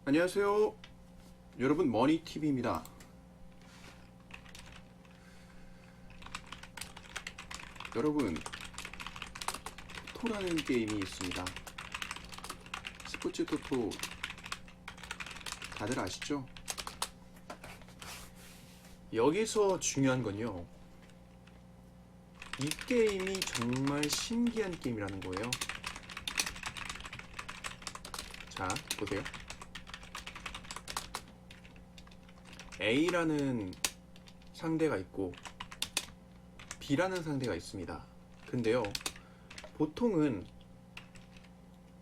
안녕하세요. 여러분, 머니TV입니다. 여러분, 토토라는 게임이 있습니다. 스포츠 토토 다들 아시죠? 여기서 중요한 건요, 이 게임이 정말 신기한 게임이라는 거예요. 자, 보세요. A라는 상대가 있고 B라는 상대가 있습니다. 근데요, 보통은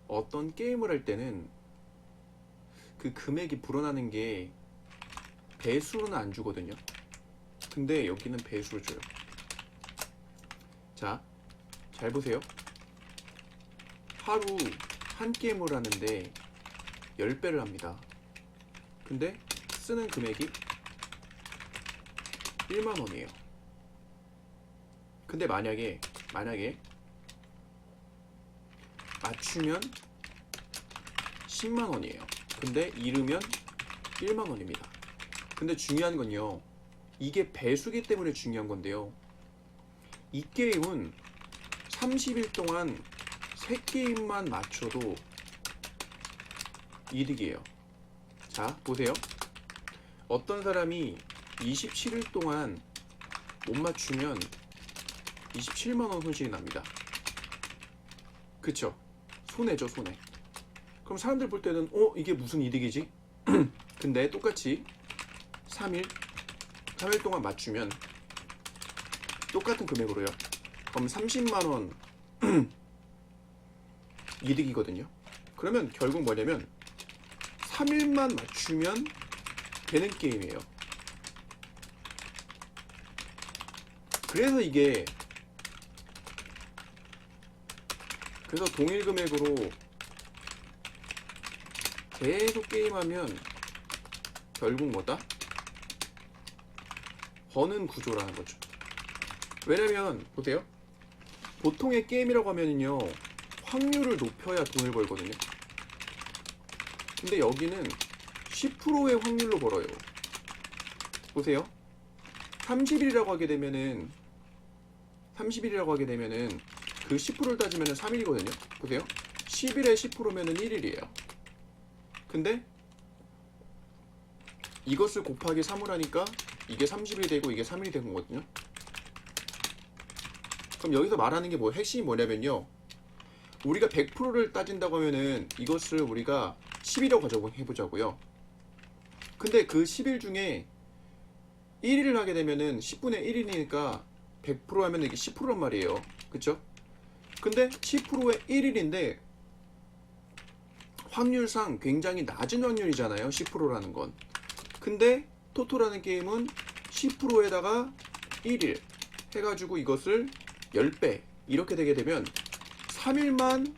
어떤 게임을 할 때는 그 금액이 불어나는 게 배수로는 안 주거든요. 근데 여기는 배수를 줘요. 자, 잘 보세요. 하루 한 게임을 하는데 10배를 합니다. 근데 쓰는 금액이 1만원이에요. 근데 만약에 맞추면 10만원이에요. 근데 잃으면 1만원입니다. 근데 중요한 건요, 이게 배수기 때문에 중요한 건데요, 이 게임은 30일 동안 3게임만 맞춰도 이득이에요. 자, 보세요. 어떤 사람이 27일 동안 못 맞추면 27만원 손실이 납니다. 그쵸? 손해죠, 손해. 그럼 사람들 볼 때는 이게 무슨 이득이지? 근데 똑같이 3일 동안 맞추면 똑같은 금액으로요, 그럼 30만원 이득이거든요. 그러면 결국 뭐냐면 3일만 맞추면 되는 게임이에요. 그래서 동일 금액으로 계속 게임하면 결국 뭐다? 버는 구조라는 거죠. 왜냐면 보세요. 보통의 게임이라고 하면요, 확률을 높여야 돈을 벌거든요. 근데 여기는 10%의 확률로 벌어요. 보세요. 30일이라고 하게 되면은 그 10%를 따지면은 3일이거든요. 보세요. 10일에 10%면은 1일이에요. 근데 이것을 곱하기 3을 하니까 이게 30일이 되고 이게 3일이 된 거거든요. 그럼 여기서 말하는 게 핵심이 뭐냐면요, 우리가 100%를 따진다고 하면은 이것을 우리가 10이라고 가정해보자고요. 근데 그 10일 중에 1일을 하게 되면은 10분의 1이니까 100% 하면 이게 10%란 말이에요. 그쵸? 근데 10%의 1일인데 확률상 굉장히 낮은 확률이잖아요, 10%라는 건. 근데 토토라는 게임은 10%에다가 1일 해가지고 이것을 10배 이렇게 되게 되면 3일만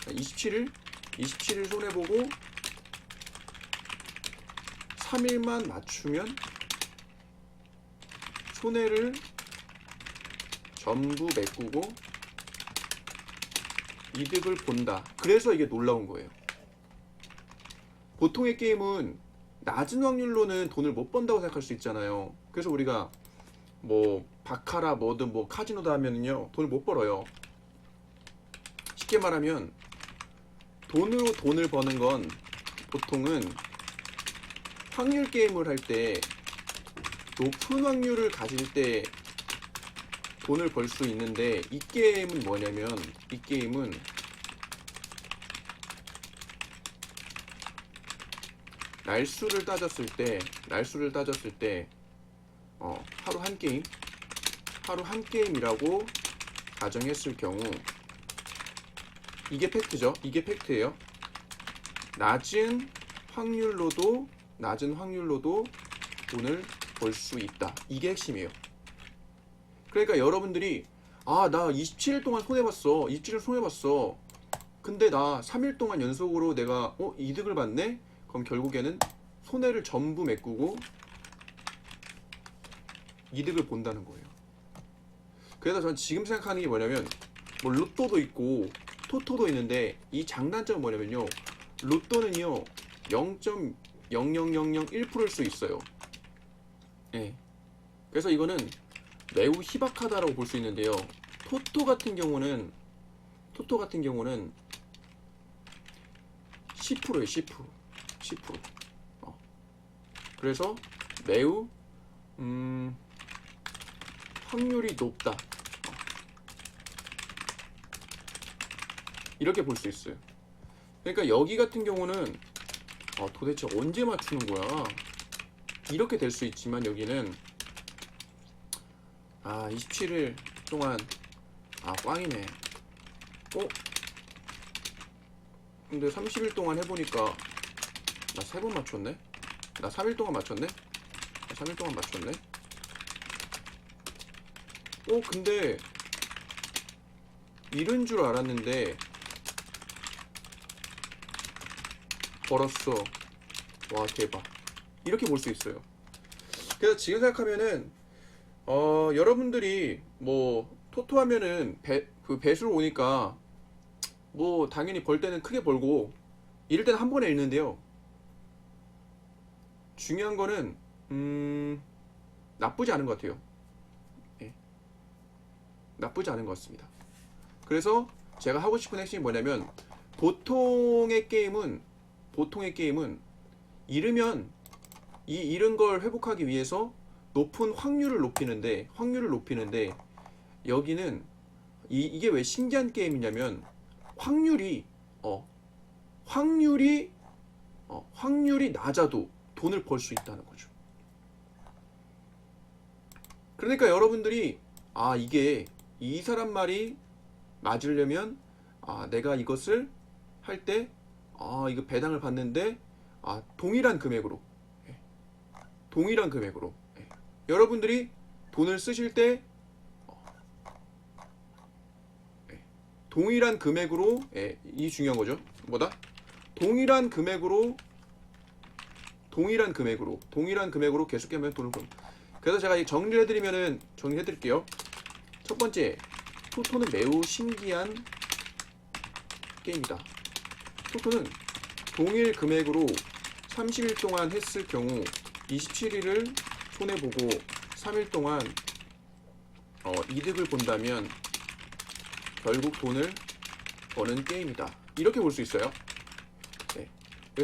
27일 손해보고 3일만 맞추면 손해를 전부 메꾸고 이득을 본다. 그래서 이게 놀라운 거예요. 보통의 게임은 낮은 확률로는 돈을 못 번다고 생각할 수 있잖아요. 그래서 우리가 바카라 뭐든 카지노다 하면은요, 돈을 못 벌어요. 쉽게 말하면 돈으로 돈을 버는 건 보통은 확률 게임을 할 때 높은 확률을 가질 때 돈을 벌 수 있는데, 이 게임은 뭐냐면, 이 게임은 날수를 따졌을 때 하루 한 게임이라고 가정했을 경우, 이게 팩트죠. 이게 팩트예요. 낮은 확률로도 돈을 벌 수 있다. 이게 핵심이에요. 그러니까 여러분들이 나 27일 동안 손해봤어. 근데 나 3일 동안 연속으로 내가 이득을 봤네? 그럼 결국에는 손해를 전부 메꾸고 이득을 본다는 거예요. 그래서 저는 지금 생각하는 게 뭐냐면, 로또도 있고 토토도 있는데, 이 장단점은 뭐냐면요, 로또는요 0.00001%일 수 있어요. 예. 그래서 이거는 매우 희박하다라고 볼 수 있는데요. 토토 같은 경우는 10%예요. 10%. 그래서 매우 확률이 높다. 이렇게 볼 수 있어요. 그러니까 여기 같은 경우는 도대체 언제 맞추는 거야? 이렇게 될 수 있지만 여기는 27일 동안 꽝이네. 근데 30일 동안 해보니까 나 3번 맞췄네? 나 3일 동안 맞췄네? 3일 동안 맞췄네? 근데 이른 줄 알았는데 벌었어. 와, 대박. 이렇게 볼 수 있어요. 그래서 지금 생각하면은 여러분들이 뭐 토토 하면은 배수로 오니까 뭐 당연히 벌 때는 크게 벌고 이럴 때는 한 번에 읽는데요. 중요한 거는 나쁘지 않은 것 같아요. 예. 나쁘지 않은 것 같습니다. 그래서 제가 하고 싶은 핵심이 뭐냐면 보통의 게임은 잃으면 이 잃은 걸 회복하기 위해서 높은 확률을 높이는데 여기는 이게 왜 신기한 게임이냐면 확률이 낮아도 돈을 벌 수 있다는 거죠. 그러니까 여러분들이 이게 이 사람 말이 맞으려면 내가 이것을 할 때 이거 배당을 받는데 동일한 금액으로 여러분들이 돈을 쓰실 때 동일한 금액으로 이 중요한 거죠. 뭐다? 동일한 금액으로 계속 하면 돈을 벌. 그래서 제가 정리해드릴게요. 첫 번째, 토토는 매우 신기한 게임이다. 토토는 동일 금액으로 30일 동안 했을 경우 27일을 손해보고 3일 동안 이득을 본다면 결국 돈을 버는 게임이다. 이렇게 볼 수 있어요. 네.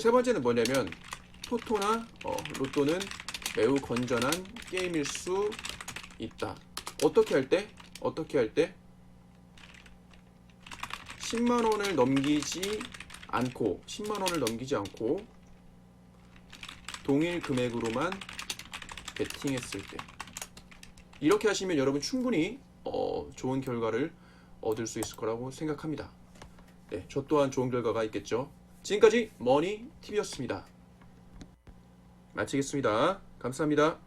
세 번째는 뭐냐면 토토나 로또는 매우 건전한 게임일 수 있다. 어떻게 할 때? 10만 원을 넘기지 않고 동일 금액으로만 베팅했을 때. 이렇게 하시면 여러분 충분히 좋은 결과를 얻을 수 있을 거라고 생각합니다. 네, 저 또한 좋은 결과가 있겠죠. 지금까지 머니TV였습니다. 마치겠습니다. 감사합니다.